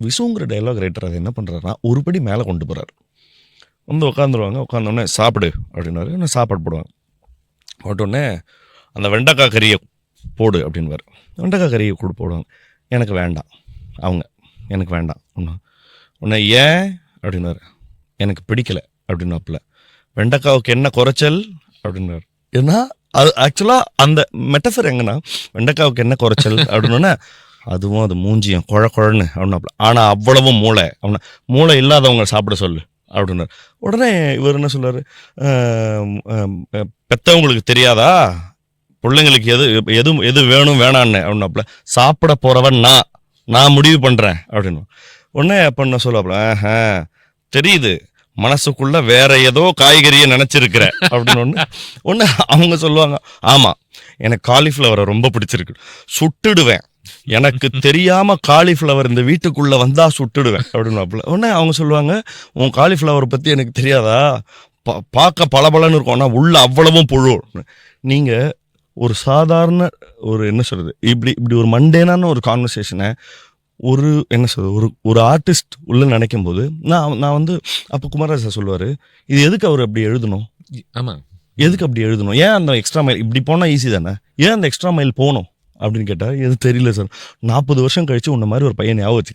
விசுங்கிற dialogue writer அதை என்ன பண்ணுறாருன்னா ஒரு படி மேலே கொண்டு போகிறார். வந்து உட்காந்துருவாங்க, உட்காந்தோடனே சாப்பிடு அப்படின்னாரு. நான் சாப்பாடு போடுவாங்க. போட்டோடனே அந்த வெண்டைக்காய் கறியை போடு அப்படின்வார். வெண்டைக்காய் கறியை போடுவாங்க. எனக்கு வேண்டாம் அவங்க, எனக்கு வேண்டாம் ஒன்று ஏன் அப்படின்னாரு. எனக்கு பிடிக்கலை அப்படின்னாப்புல. வெண்டைக்காவுக்கு என்ன குறைச்சல் அப்படின்னாரு. ஏன்னா அது ஆக்சுவலாக அந்த மெட்டஃபர் எங்கன்னா வெண்டைக்காவுக்கு என்ன குறைச்சல் அப்படின்னோடனே அதுவும் அது மூஞ்சியும் குழன்னு அப்படின்னாப்புல. ஆனால் அவ்வளவும் மூளை அப்படின்னா மூளை இல்லாதவங்க சாப்பிட சொல்லு அப்படின்னாரு. உடனே இவர் என்ன சொல்றாரு, பெற்றவங்களுக்கு தெரியாதா பிள்ளைங்களுக்கு எது எது எது வேணும் வேணான்னு அப்படின்னாப்புல. சாப்பிட போறவன் நான் முடிவு பண்றேன் அப்படின்னு. உடனே அப்ப சொல்லாப்புல தெரியுது மனசுக்குள்ள வேற ஏதோ காய்கறியை நினைச்சிருக்கிற அப்படின்னு. ஒன்று அவங்க சொல்லுவாங்க, ஆமா எனக்கு காலிஃப்ளவரை ரொம்ப பிடிச்சிருக்கு, சுட்டுடுவேன், எனக்கு தெரியாம காலிஃப்ளவர் இந்த வீட்டுக்குள்ள வந்தா சுட்டுடுவேன் அப்படின்னு. உடனே அவங்க சொல்லுவாங்க, உன் காலிஃப்ளவர் பத்தி எனக்கு தெரியாதா, பார்க்க பளபளன்னு இருக்கும் ஆனா உள்ள அவ்வளவும் புழு. நீங்க ஒரு சாதாரண ஒரு என்ன சொல்றது இப்படி ஒரு மண்டேனான ஒரு கான்வர்சேஷனை ஒரு என்ன சொல்றது ஒரு ஆர்டிஸ்ட் உள்ள நினைக்கும் போது நான் வந்து அப்போ குமாரராஜ் சார் சொல்லுவாரு, இது எதுக்கு அவர் அப்படி எழுதணும், ஆமா எதுக்கு அப்படி எழுதணும், ஏன் அந்த எக்ஸ்ட்ரா மைல் இப்படி போனா ஈஸி தானே, ஏன் அந்த எக்ஸ்ட்ரா மைல் போகணும் அப்படின்னு கேட்டா எது தெரியல சார், 40 வருஷம் கழிச்சு உன்ன மாதிரி ஒரு பையன் ஞாபகம் வச்சுக்க